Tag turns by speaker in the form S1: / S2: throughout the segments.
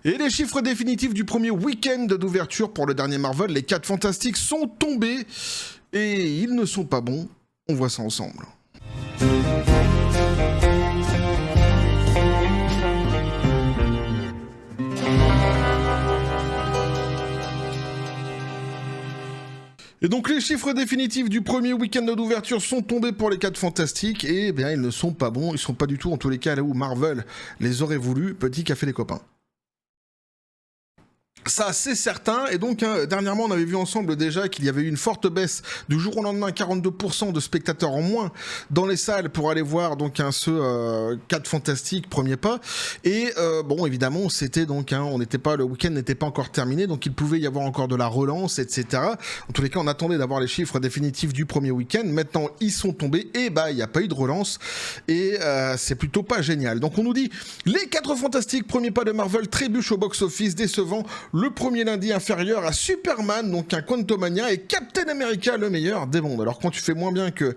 S1: Et les chiffres définitifs du premier week-end d'ouverture pour le dernier Marvel, les 4 Fantastiques, sont tombés. Et ils ne sont pas bons. On voit ça ensemble. Et donc les chiffres définitifs du premier week-end d'ouverture sont tombés pour les 4 Fantastiques et bien ils ne sont pas bons, ils sont pas du tout en tous les cas là où Marvel les aurait voulu. Petit café les copains. Ça, c'est certain. Et donc, dernièrement, on avait vu ensemble déjà qu'il y avait eu une forte baisse du jour au lendemain, 42% de spectateurs en moins dans les salles pour aller voir donc ce 4 Fantastiques, premier pas. Et bon, évidemment, c'était donc, on n'était pas, le week-end n'était pas encore terminé, donc il pouvait y avoir encore de la relance, etc. En tous les cas, on attendait d'avoir les chiffres définitifs du premier week-end. Maintenant, ils sont tombés et bah, il n'y a pas eu de relance et c'est plutôt pas génial. Donc, on nous dit les 4 Fantastiques, premier pas de Marvel, trébuchent au box-office, décevant. Le premier lundi inférieur à Superman, donc un Quantumania, et Captain America, le meilleur des mondes. Alors quand tu fais moins bien que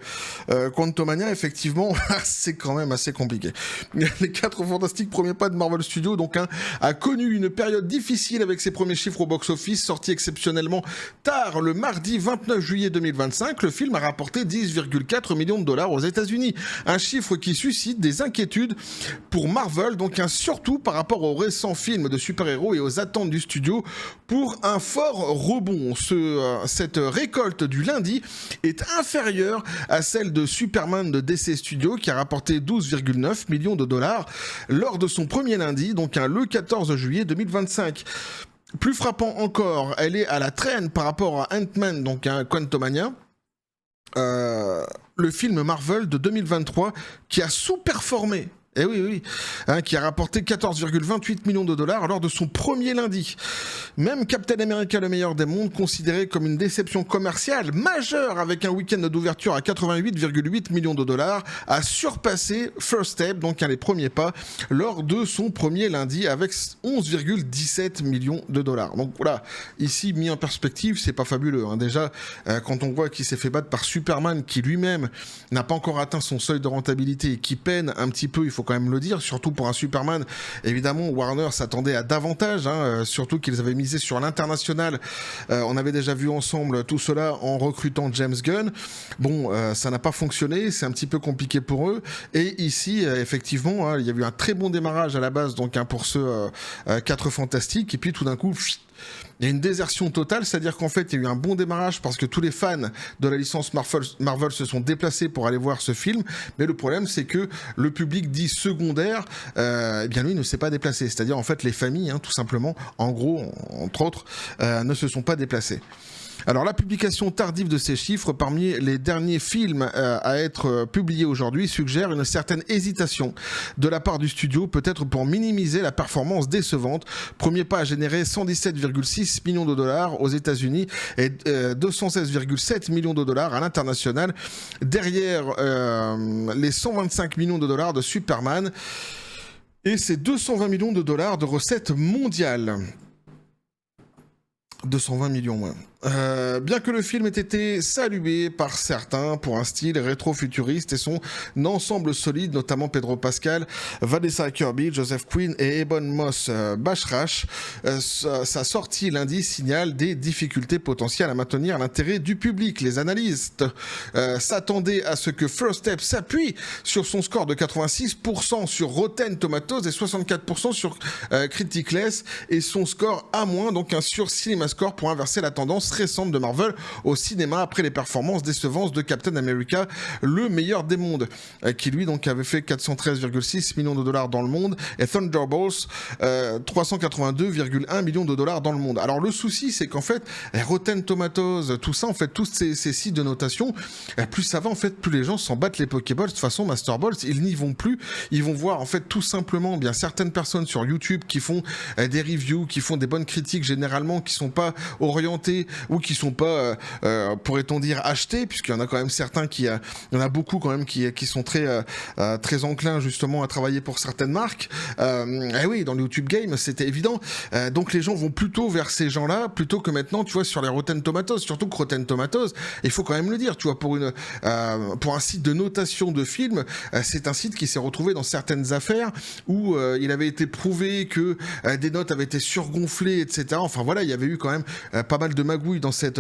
S1: Quantumania, effectivement, c'est quand même assez compliqué. Les 4 Fantastiques, premier pas de Marvel Studios, donc a connu une période difficile avec ses premiers chiffres au box-office, sorti exceptionnellement tard le mardi 29 juillet 2025. Le film a rapporté 10,4 millions de dollars aux États-Unis, un chiffre qui suscite des inquiétudes pour Marvel, donc surtout par rapport aux récents films de super-héros et aux attentes du studio pour un fort rebond. Cette récolte du lundi est inférieure à celle de Superman de DC Studios qui a rapporté 12,9 millions de dollars lors de son premier lundi, donc le 14 juillet 2025. Plus frappant encore, elle est à la traîne par rapport à Ant-Man, donc Quantumania, le film Marvel de 2023 qui a sous-performé. Eh oui, qui a rapporté 14,28 millions de dollars lors de son premier lundi. Même Captain America, le meilleur des mondes, considéré comme une déception commerciale majeure avec un week-end d'ouverture à 88,8 millions de dollars, a surpassé First Step, donc les premiers pas, lors de son premier lundi avec 11,17 millions de dollars. Donc voilà, ici mis en perspective, c'est pas fabuleux. Déjà, quand on voit qu'il s'est fait battre par Superman, qui lui-même n'a pas encore atteint son seuil de rentabilité et qui peine un petit peu, il faut quand même le dire, surtout pour un Superman. Évidemment, Warner s'attendait à davantage, surtout qu'ils avaient misé sur l'international. On avait déjà vu ensemble tout cela en recrutant James Gunn. Bon, ça n'a pas fonctionné, c'est un petit peu compliqué pour eux. Et ici, effectivement, il y a eu un très bon démarrage à la base, donc pour ceux 4 Fantastiques, et puis tout d'un coup, il y a une désertion totale, c'est-à-dire qu'en fait il y a eu un bon démarrage parce que tous les fans de la licence Marvel se sont déplacés pour aller voir ce film, mais le problème c'est que le public dit secondaire, eh bien lui ne s'est pas déplacé, c'est-à-dire en fait les familles, tout simplement, en gros, entre autres, ne se sont pas déplacées. Alors la publication tardive de ces chiffres parmi les derniers films à être publiés aujourd'hui suggère une certaine hésitation de la part du studio, peut-être pour minimiser la performance décevante. Premier pas a généré 117,6 millions de dollars aux États-Unis et 216,7 millions de dollars à l'international, derrière les 125 millions de dollars de Superman et ses 220 millions de dollars de recettes mondiales. 220 millions moins. Bien que le film ait été salué par certains pour un style rétro-futuriste et son ensemble solide, notamment Pedro Pascal, Vanessa Kirby, Joseph Quinn et Ebon Moss-Bachrach, sa sortie lundi signale des difficultés potentielles à maintenir l'intérêt du public. Les analystes s'attendaient à ce que First Step s'appuie sur son score de 86% sur Rotten Tomatoes et 64% sur Criticless et son score A-, donc sur CinemaScore pour inverser la tendance récente de Marvel au cinéma après les performances décevantes de Captain America, le meilleur des mondes, qui lui donc avait fait 413,6 millions de dollars dans le monde, et Thunderbolts 382,1 millions de dollars dans le monde. Alors le souci c'est qu'en fait Rotten Tomatoes, tout ça en fait, tous ces sites de notation, plus ça va en fait, plus les gens s'en battent les Pokéballs. De toute façon Master Balls, ils n'y vont plus, ils vont voir en fait tout simplement bien certaines personnes sur YouTube qui font des reviews, qui font des bonnes critiques généralement, qui sont pas orientées ou qui sont pas, pourrait-on dire, achetés, puisqu'il y en a quand même certains il y en a beaucoup quand même qui sont très enclins justement à travailler pour certaines marques. Et oui, dans le YouTube Game, c'était évident. Donc les gens vont plutôt vers ces gens-là, plutôt que maintenant, tu vois, sur les Rotten Tomatoes. Surtout que Rotten Tomatoes, il faut quand même le dire, tu vois, pour un site de notation de films, c'est un site qui s'est retrouvé dans certaines affaires où il avait été prouvé que des notes avaient été surgonflées, etc. Enfin voilà, il y avait eu quand même pas mal de magouilles dans cette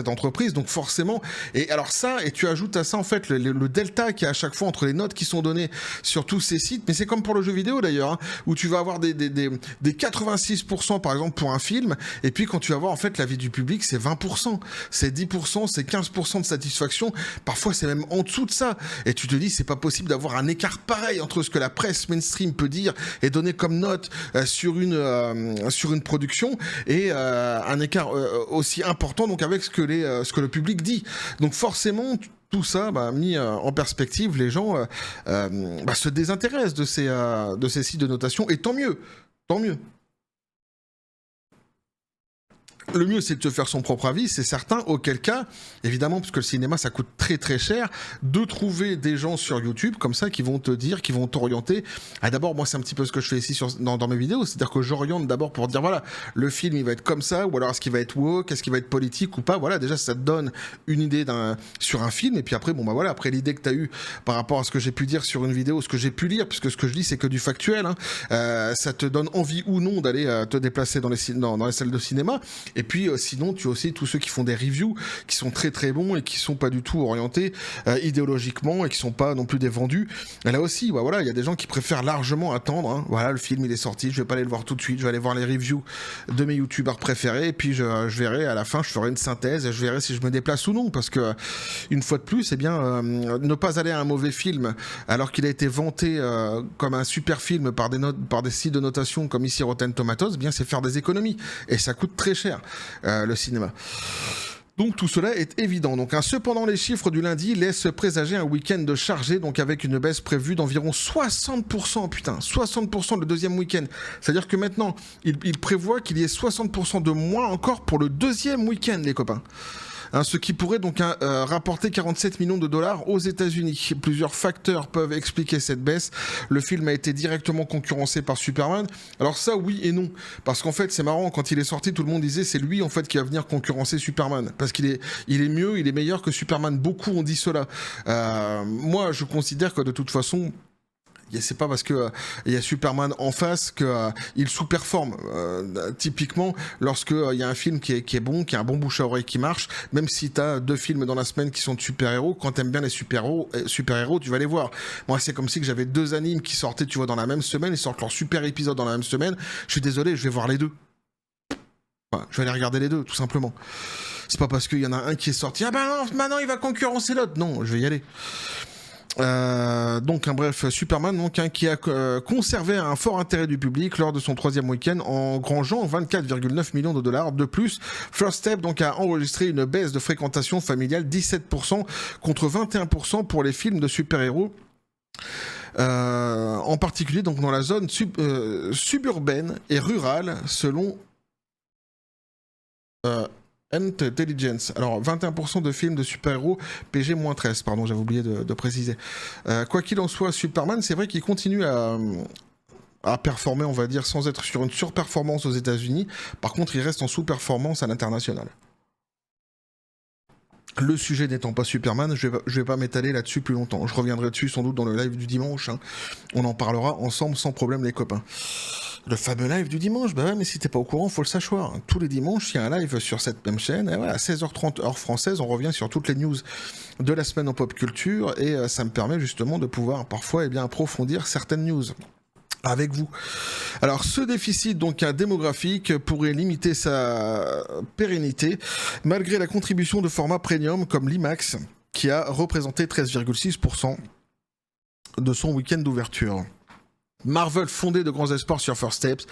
S1: entreprise. Donc forcément, et alors ça, et tu ajoutes à ça en fait le delta qu'il y a à chaque fois entre les notes qui sont données sur tous ces sites, mais c'est comme pour le jeu vidéo d'ailleurs, hein, où tu vas avoir des 86% par exemple pour un film, et puis quand tu vas voir en fait l'avis du public, c'est 20%, c'est 10%, c'est 15% de satisfaction, parfois c'est même en dessous de ça, et tu te dis c'est pas possible d'avoir un écart pareil entre ce que la presse mainstream peut dire et donner comme note sur une production et un écart aussi important donc avec ce que le public dit. Donc forcément tout ça mis en perspective, les gens se désintéressent de ces sites de notation, et tant mieux. Le mieux, c'est de te faire son propre avis, c'est certain, auquel cas, évidemment, parce que le cinéma, ça coûte très très cher, de trouver des gens sur YouTube, comme ça, qui vont te dire, qui vont t'orienter. Ah, d'abord, moi, c'est un petit peu ce que je fais ici dans mes vidéos, c'est-à-dire que j'oriente d'abord pour dire, voilà, le film, il va être comme ça, ou alors est-ce qu'il va être woke, est-ce qu'il va être politique ou pas, voilà, déjà, ça te donne une idée sur un film, et puis après, voilà, après l'idée que tu as eue par rapport à ce que j'ai pu dire sur une vidéo, ce que j'ai pu lire, puisque ce que je dis, c'est que du factuel, hein, ça te donne envie ou non d'aller te déplacer dans les salles de cinéma. Et puis sinon tu as aussi tous ceux qui font des reviews qui sont très très bons et qui sont pas du tout orientés idéologiquement et qui sont pas non plus des vendus. Et là aussi voilà, il y a des gens qui préfèrent largement attendre, hein. Voilà, le film il est sorti, je vais pas aller le voir tout de suite, je vais aller voir les reviews de mes youtubeurs préférés, et puis je verrai à la fin, je ferai une synthèse et je verrai si je me déplace ou non, parce que une fois de plus, ne pas aller à un mauvais film alors qu'il a été vanté comme un super film par des sites de notation comme ici Rotten Tomatoes, eh bien c'est faire des économies, et ça coûte très cher le cinéma. Donc tout cela est évident. Donc cependant, les chiffres du lundi laissent présager un week-end chargé, donc avec une baisse prévue d'environ 60%. Putain, 60% le deuxième week-end. C'est-à-dire que maintenant, il prévoit qu'il y ait 60% de moins encore pour le deuxième week-end, les copains. Ce qui pourrait donc rapporter 47 millions de dollars aux États-Unis. Plusieurs facteurs peuvent expliquer cette baisse. Le film a été directement concurrencé par Superman. Alors ça, oui et non, parce qu'en fait, c'est marrant, quand il est sorti, tout le monde disait c'est lui en fait qui va venir concurrencer Superman, parce qu'il est mieux, il est meilleur que Superman. Beaucoup ont dit cela. Moi, je considère que de toute façon, c'est pas parce que il y a Superman en face que il sous-performe. Typiquement, lorsque il y a un film qui est bon, qui a un bon bouche à oreille qui marche, même si t'as 2 films dans la semaine qui sont de super-héros, quand t'aimes bien les super-héros, tu vas les voir. Moi, c'est comme si que j'avais 2 animes qui sortaient, tu vois, dans la même semaine, ils sortent leur super épisode dans la même semaine. Je suis désolé, je vais voir les deux. Enfin, je vais aller regarder les deux, tout simplement. C'est pas parce qu'il y en a un qui est sorti, non, maintenant il va concurrencer l'autre. Non, je vais y aller. Bref, Superman qui a conservé un fort intérêt du public lors de son 3e week-end, en engrangeant 24,9 millions de dollars de plus. First Step a enregistré une baisse de fréquentation familiale 17% contre 21% pour les films de super-héros. En particulier donc dans la zone suburbaine et rurale, selon Intelligence. Alors 21% de films de super-héros PG-13, pardon, j'avais oublié de préciser. Quoi qu'il en soit, Superman, c'est vrai qu'il continue à performer, on va dire, sans être sur une surperformance aux États-Unis. Par contre, il reste en sous-performance à l'international. Le sujet n'étant pas Superman, je vais pas m'étaler là-dessus plus longtemps. Je reviendrai dessus sans doute dans le live du dimanche, hein. On en parlera ensemble sans problème, les copains. Le fameux live du dimanche, bah ouais, mais si t'es pas au courant, faut le savoir. Tous les dimanches, il y a un live sur cette même chaîne, et ouais, à 16h30 heure française, on revient sur toutes les news de la semaine en pop culture, et ça me permet justement de pouvoir parfois approfondir certaines news avec vous. Alors ce déficit démographique pourrait limiter sa pérennité, malgré la contribution de formats premium comme l'IMAX, qui a représenté 13,6% de son week-end d'ouverture. Marvel fondait de grands espoirs sur First Steps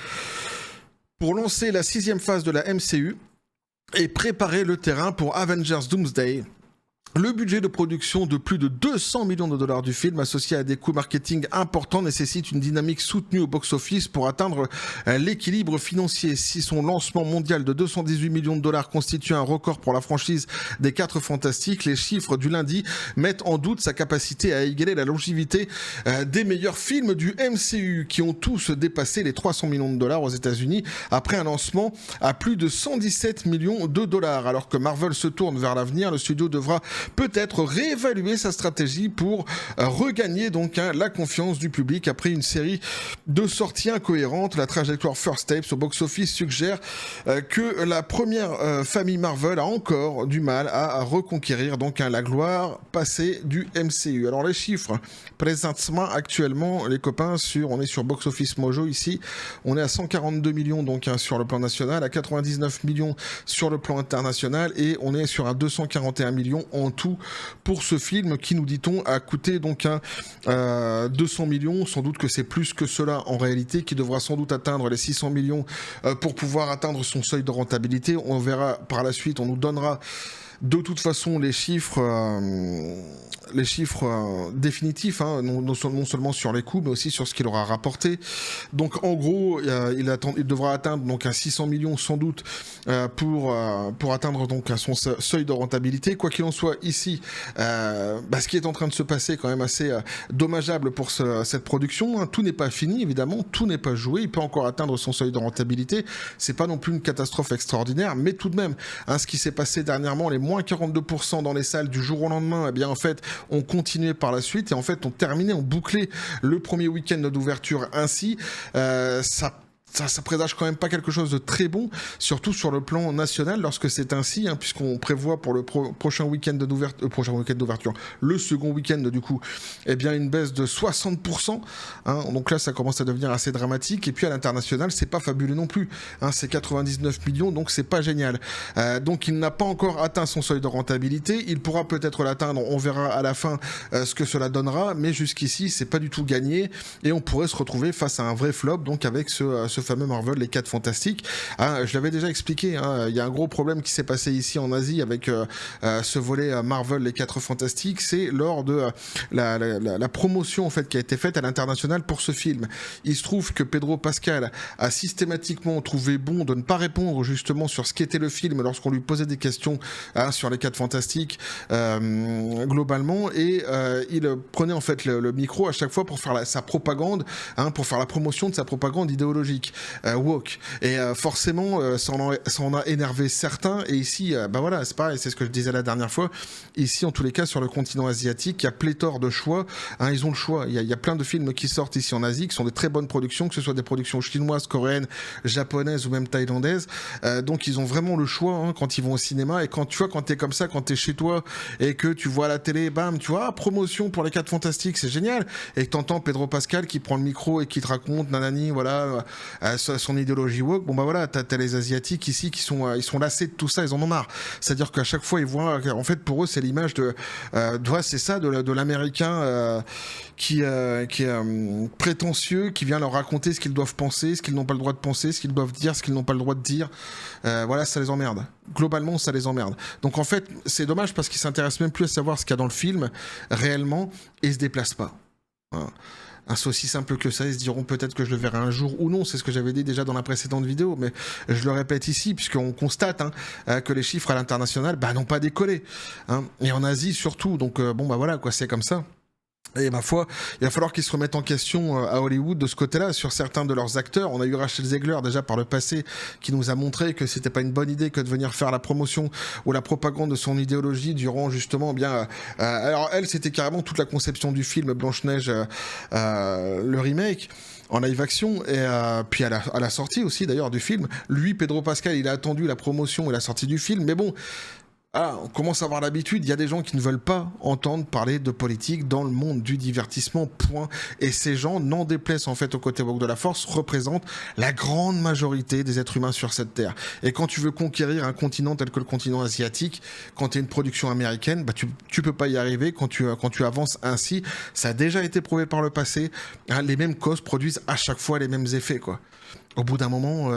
S1: pour lancer la 6e phase de la MCU et préparer le terrain pour Avengers Doomsday, Le budget de production de plus de 200 millions de dollars du film, associé à des coûts marketing importants, nécessite une dynamique soutenue au box-office pour atteindre l'équilibre financier. Si son lancement mondial de 218 millions de dollars constitue un record pour la franchise des 4 Fantastiques, les chiffres du lundi mettent en doute sa capacité à égaler la longévité des meilleurs films du MCU, qui ont tous dépassé les 300 millions de dollars aux États-Unis après un lancement à plus de 117 millions de dollars. Alors que Marvel se tourne vers l'avenir, le studio devra peut-être réévaluer sa stratégie pour regagner donc la confiance du public après une série de sorties incohérentes. La trajectoire First Tapes au box-office suggère que la première famille Marvel a encore du mal à reconquérir donc la gloire passée du MCU. Alors les chiffres présentement actuellement les copains, on est sur Box Office Mojo ici, on est à 142 millions donc sur le plan national, à 99 millions sur le plan international et on est sur un 241 millions en tout pour ce film qui, nous dit-on, a coûté donc 200 millions. Sans doute que c'est plus que cela en réalité, qui devra sans doute atteindre les 600 millions pour pouvoir atteindre son seuil de rentabilité. On verra par la suite, on nous donnera de toute façon les chiffres définitifs, hein, non seulement sur les coûts, mais aussi sur ce qu'il aura rapporté. Donc en gros, il devra atteindre donc un 600 millions sans doute pour atteindre donc son seuil de rentabilité. Quoi qu'il en soit, ici, ce qui est en train de se passer est quand même assez dommageable pour cette production. Hein. Tout n'est pas fini, évidemment, tout n'est pas joué. Il peut encore atteindre son seuil de rentabilité. C'est pas non plus une catastrophe extraordinaire, mais tout de même, hein, ce qui s'est passé dernièrement, les moins 42% dans les salles du jour au lendemain, eh bien en fait, on continuait par la suite et en fait, on terminait, on bouclait le premier week-end d'ouverture ainsi. Ça présage quand même pas quelque chose de très bon, surtout sur le plan national lorsque c'est ainsi, hein, puisqu'on prévoit pour le prochain week-end d'ouverture, le second week-end du coup, eh bien une baisse de 60%. Hein, donc là, ça commence à devenir assez dramatique. Et puis à l'international, c'est pas fabuleux non plus. Hein, c'est 99 millions, donc c'est pas génial. Donc il n'a pas encore atteint son seuil de rentabilité. Il pourra peut-être l'atteindre. On verra à la fin ce que cela donnera. Mais jusqu'ici, c'est pas du tout gagné et on pourrait se retrouver face à un vrai flop. Donc avec ce fameux Marvel, les 4 Fantastiques. Ah, je l'avais déjà expliqué, hein, il y a un gros problème qui s'est passé ici en Asie avec ce volet Marvel, les 4 Fantastiques, c'est lors de la promotion en fait qui a été faite à l'international pour ce film. Il se trouve que Pedro Pascal a systématiquement trouvé bon de ne pas répondre justement sur ce qu'était le film lorsqu'on lui posait des questions sur les 4 Fantastiques globalement, et il prenait en fait le micro à chaque fois pour faire sa propagande, hein, pour faire la promotion de sa propagande idéologique. Woke. Et forcément, ça en a énervé certains. Et ici, voilà, c'est pareil, c'est ce que je disais la dernière fois. Ici, en tous les cas, sur le continent asiatique, il y a pléthore de choix. Hein, ils ont le choix. Il y a plein de films qui sortent ici en Asie, qui sont des très bonnes productions, que ce soit des productions chinoises, coréennes, japonaises ou même thaïlandaises. Donc, ils ont vraiment le choix hein, quand ils vont au cinéma. Et quand tu vois, quand t'es comme ça, quand t'es chez toi et que tu vois à la télé, bam, tu vois, promotion pour les 4 Fantastiques, c'est génial. Et que t'entends Pedro Pascal qui prend le micro et qui te raconte, nanani, voilà. Son idéologie woke, bon voilà, t'as les Asiatiques ici qui sont ils sont lassés de tout ça, ils en ont marre. C'est-à-dire qu'à chaque fois ils voient, en fait pour eux c'est l'image c'est ça de l'américain qui est prétentieux, qui vient leur raconter ce qu'ils doivent penser, ce qu'ils n'ont pas le droit de penser, ce qu'ils doivent dire, ce qu'ils n'ont pas le droit de dire. Voilà, ça les emmerde. Globalement, ça les emmerde. Donc en fait, c'est dommage parce qu'ils s'intéressent même plus à savoir ce qu'il y a dans le film réellement et ils se déplacent pas. Voilà. C'est aussi simple que ça, ils se diront peut-être que je le verrai un jour ou non, c'est ce que j'avais dit déjà dans la précédente vidéo, mais je le répète ici, puisqu'on constate que les chiffres à l'international n'ont pas décollé, hein, et en Asie surtout, donc voilà, quoi, c'est comme ça. Et ma foi, il va falloir qu'ils se remettent en question à Hollywood de ce côté-là, sur certains de leurs acteurs. On a eu Rachel Zegler déjà par le passé qui nous a montré que c'était pas une bonne idée que de venir faire la promotion ou la propagande de son idéologie durant justement alors elle, c'était carrément toute la conception du film Blanche-Neige, le remake en live action, et puis à la sortie aussi d'ailleurs du film. Lui, Pedro Pascal, il a attendu la promotion et la sortie du film, mais bon. Ah, on commence à avoir l'habitude, il y a des gens qui ne veulent pas entendre parler de politique dans le monde du divertissement, point. Et ces gens, n'en déplaisent en fait au côté woke de la force, représentent la grande majorité des êtres humains sur cette terre. Et quand tu veux conquérir un continent tel que le continent asiatique, quand tu es une production américaine, tu peux pas y arriver quand tu avances ainsi. Ça a déjà été prouvé par le passé, hein, les mêmes causes produisent à chaque fois les mêmes effets, quoi. Au bout d'un moment,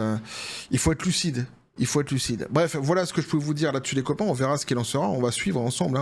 S1: il faut être lucide. Il faut être lucide. Bref, voilà ce que je peux vous dire là-dessus les copains, on verra ce qu'il en sera, on va suivre ensemble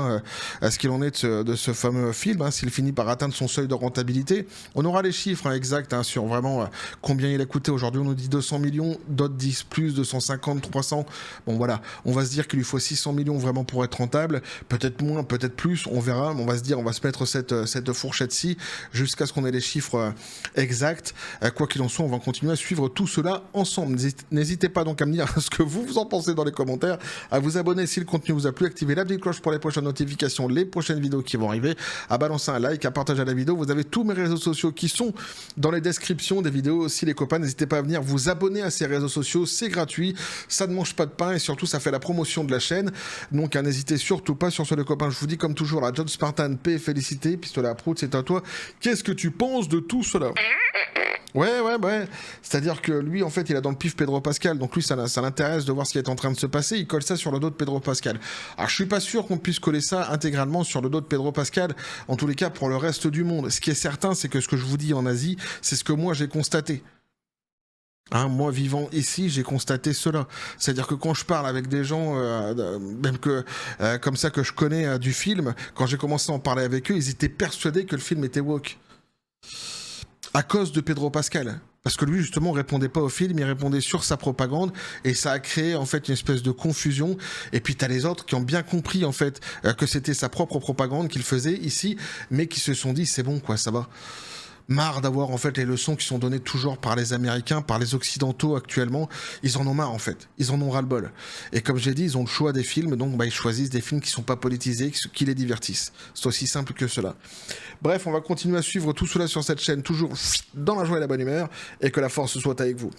S1: ce qu'il en est de ce fameux film, s'il finit par atteindre son seuil de rentabilité. On aura les chiffres exacts sur vraiment combien il a coûté. Aujourd'hui on nous dit 200 millions, d'autres disent plus, 250, 300. Bon voilà, on va se dire qu'il lui faut 600 millions vraiment pour être rentable, peut-être moins, peut-être plus, on verra, on va se dire, on va se mettre cette fourchette-ci jusqu'à ce qu'on ait les chiffres exacts. Quoi qu'il en soit, on va continuer à suivre tout cela ensemble. N'hésitez pas donc à me dire ce que vous en pensez dans les commentaires, à vous abonner si le contenu vous a plu, activer la petite cloche pour les prochaines notifications, les prochaines vidéos qui vont arriver, à balancer un like, à partager la vidéo. Vous avez tous mes réseaux sociaux qui sont dans les descriptions des vidéos aussi les copains, n'hésitez pas à venir vous abonner à ces réseaux sociaux, c'est gratuit, ça ne mange pas de pain et surtout ça fait la promotion de la chaîne, donc n'hésitez surtout pas sur ce les copains. Je vous dis comme toujours, la John Spartan, paix et félicité, pistolet à prout, c'est à toi. Qu'est-ce que tu penses de tout cela ? Ouais. C'est-à-dire que lui, en fait, il a dans le pif Pedro Pascal. Donc lui, ça l'intéresse de voir ce qui est en train de se passer. Il colle ça sur le dos de Pedro Pascal. Alors, je suis pas sûr qu'on puisse coller ça intégralement sur le dos de Pedro Pascal. En tous les cas, pour le reste du monde. Ce qui est certain, c'est que ce que je vous dis en Asie, c'est ce que moi, j'ai constaté. Moi, vivant ici, j'ai constaté cela. C'est-à-dire que quand je parle avec des gens, même que comme ça que je connais du film, quand j'ai commencé à en parler avec eux, ils étaient persuadés que le film était woke. À cause de Pedro Pascal. Parce que lui, justement, répondait pas au film, il répondait sur sa propagande, et ça a créé, en fait, une espèce de confusion. Et puis, t'as les autres qui ont bien compris, en fait, que c'était sa propre propagande qu'il faisait ici, mais qui se sont dit, c'est bon, quoi, ça va. Marre d'avoir, en fait, les leçons qui sont données toujours par les Américains, par les Occidentaux actuellement. Ils en ont marre, en fait. Ils en ont ras-le-bol. Et comme j'ai dit, ils ont le choix des films, donc ils choisissent des films qui sont pas politisés, qui les divertissent. C'est aussi simple que cela. Bref, on va continuer à suivre tout cela sur cette chaîne, toujours dans la joie et la bonne humeur, et que la force soit avec vous.